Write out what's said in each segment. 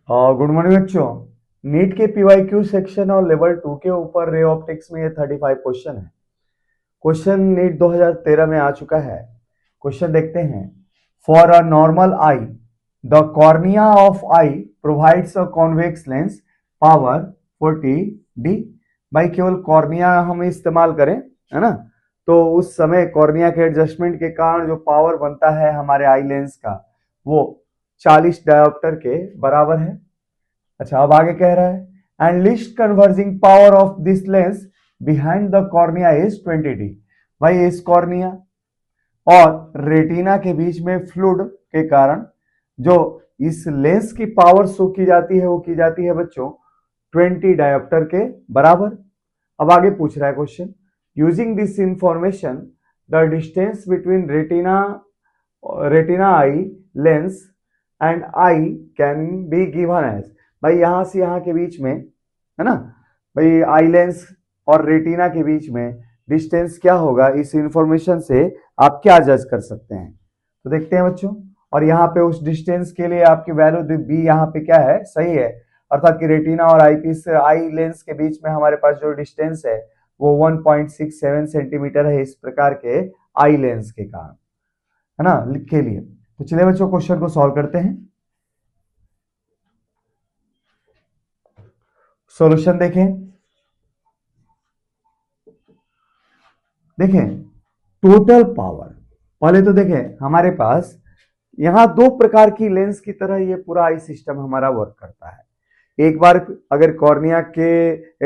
Good morning बच्चों। NEET के PYQ section और लेवल 2 के ऊपर रे ऑप्टिक्स में ये 35 क्वेश्चन है। क्वेश्चन नीट 2013 में आ चुका है। क्वेश्चन देखते हैं। For a normal I the cornea of I provides a convex lens power 40 D. भाई केवल कॉर्निया हम इस्तेमाल करें, है ना, तो उस समय कॉर्निया के एडजस्टमेंट के कारण जो पावर बनता है हमारे आई लेंस का वो 40 डायोप्टर के बराबर है। अच्छा, अब आगे कह रहा है and least converging power of this lens behind the cornea is 20 D. भाई इस कॉर्निया और रेटिना के बीच में फ्लूइड के कारण जो इस लेंस की पावर शो की जाती है वो की जाती है बच्चों 20 डायोप्टर के बराबर। अब आगे पूछ रहा है question, using this information the distance between retina eye lens and eye can be given as. भाई यहां से यहां के बीच में, है ना, भाई आई लेंस और रेटिना के बीच में डिस्टेंस क्या होगा, इस इंफॉर्मेशन से आप क्या जज कर सकते हैं। तो देखते हैं बच्चों, और यहाँ पे उस डिस्टेंस के लिए आपकी वैल्यू बी यहाँ पे क्या है, सही है, अर्थात कि रेटिना और आईपीस आई लेंस के बीच में हमारे पास जो डिस्टेंस है वो 1.67 सेंटीमीटर है इस प्रकार के आई लेंस के कारण, है ना, के लिए। तो चलिए बच्चों क्वेश्चन को सॉल्व करते हैं। सॉल्यूशन देखें टोटल पावर। पहले तो देखें हमारे पास यहां दो प्रकार की लेंस की तरह ये पूरा आई सिस्टम हमारा वर्क करता है। एक बार अगर कॉर्निया के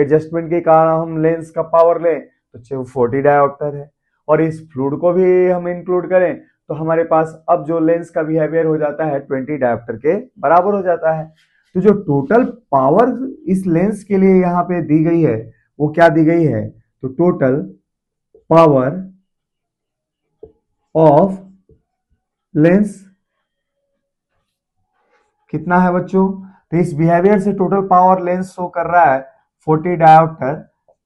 एडजस्टमेंट के कारण हम लेंस का पावर लें तो 40 डायोप्टर है, और इस फ्लूइड को भी हम इंक्लूड करें तो हमारे पास अब जो लेंस का बिहेवियर हो जाता है 20 डायोप्टर के बराबर हो जाता है। तो जो टोटल पावर इस लेंस के लिए यहाँ पे दी गई है वो क्या दी गई है, तो टोटल पावर ऑफ लेंस कितना है बच्चों, तो इस बिहेवियर से टोटल पावर लेंस शो कर रहा है 40 डायोप्टर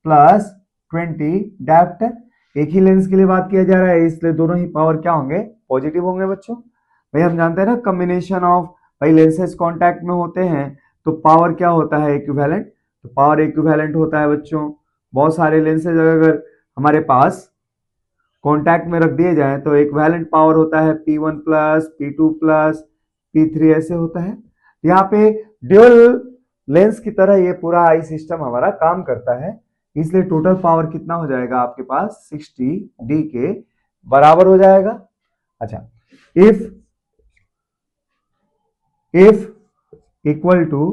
प्लस 20 डायोप्टर। एक ही लेंस के लिए बात किया जा रहा है इसलिए दोनों ही पावर क्या होंगे, पॉजिटिव होंगे बच्चों। भाई हम जानते हैं ना कॉम्बिनेशन ऑफ भाई लेंसेज कांटेक्ट में होते हैं तो पावर क्या होता है, इक्विवेलेंट। तो पावर इक्विवेलेंट होता है बच्चों, बहुत सारे लेंसेज अगर हमारे पास कांटेक्ट में रख दिए जाए तो इक्विवेलेंट पावर होता है P1 plus P2 plus P3 ऐसे होता है। यहाँ पे ड्यूअल लेंस की तरह ये पूरा आई सिस्टम हमारा काम करता है, इसलिए टोटल पावर कितना हो जाएगा आपके पास 60 डी के बराबर हो जाएगा। अच्छा, if equal to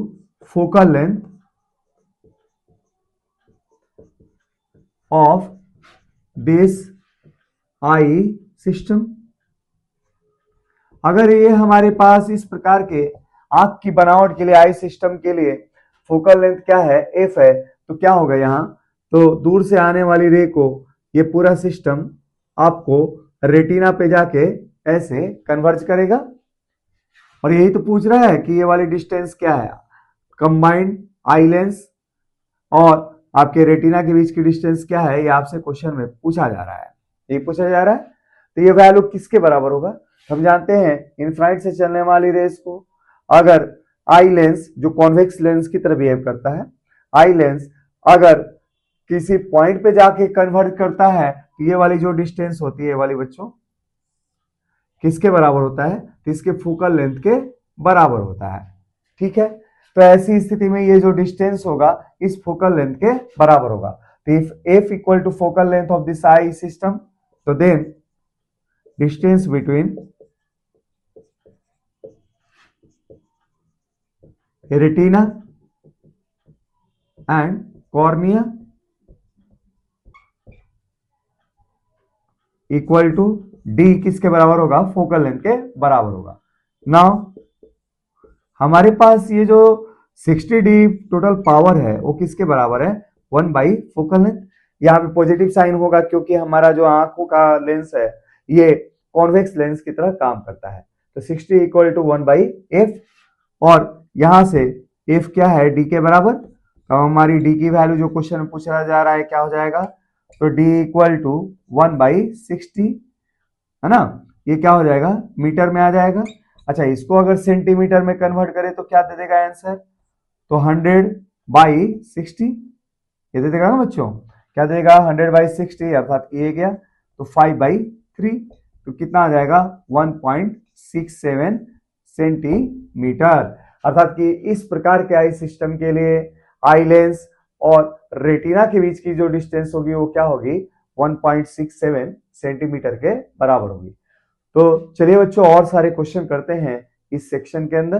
focal length of this eye system, अगर ये हमारे पास इस प्रकार के आंख की बनावट के लिए आई सिस्टम के लिए फोकल लेंथ क्या है, एफ है, तो क्या होगा यहाँ, तो दूर से आने वाली रे को ये पूरा सिस्टम आपको रेटिना पे जाके ऐसे कन्वर्ज करेगा। और यही तो पूछ रहा है कि ये वाली डिस्टेंस क्या है, कंबाइंड आई लेंस और आपके रेटिना के बीच की डिस्टेंस क्या है, ये आपसे क्वेश्चन में पूछा जा रहा है, ये पूछा जा रहा है। तो ये वैल्यू किसके बराबर होगा, हम जानते हैं इनफ्राइट से चलने वाली रेस को अगर आई लेंस जो कॉन्वेक्स लेंस की तरह बिहेव करता है, आई लेंस अगर किसी पॉइंट पे जाके कन्वर्ट करता है तो ये वाली जो डिस्टेंस होती है वाली बच्चों किसके बराबर होता है, तो इसके फोकल लेंथ के बराबर होता है। ठीक है, तो ऐसी स्थिति में ये जो डिस्टेंस होगा इस फोकल लेंथ के बराबर होगा। तो if F equal to focal length of this eye system, तो then distance between retina and cornea equal to D किसके बराबर होगा, फोकल लेंथ के बराबर होगा। नाउ हमारे पास ये जो 60 डी टोटल पावर है वो किसके बराबर है, 1 बाई फोकल लेंथ। यहाँ पे पॉजिटिव साइन होगा क्योंकि हमारा जो आंखों का लेंस है ये कॉन्वेक्स लेंस की तरह काम करता है। तो 60 इक्वल टू 1 बाई एफ, और यहां से एफ क्या है, डी के बराबर। तो हमारी डी की वैल्यू जो क्वेश्चन में पूछा जा रहा है क्या हो जाएगा, तो डी इक्वल टू 1 बाई 60, है ना, ये क्या हो जाएगा, मीटर में आ जाएगा। अच्छा, इसको अगर सेंटीमीटर में कन्वर्ट करें तो क्या दे देगा आंसर? तो 100/60 ये दे देगा ना बच्चों, क्या देगा? 100/60 अर्थात ये गया, तो 5/3 तो कितना आ जाएगा? 1.67 सेंटीमीटर। अर्थात कि इस प्रकार के आई सिस्टम के लिए आई लेंस और रेटिना के बीच की जो डिस्टेंस होगी वो क्या होगी? 1.67 सेंटीमीटर के बराबर होगी। तो चलिए बच्चों और सारे क्वेश्चन करते हैं इस सेक्शन के अंदर।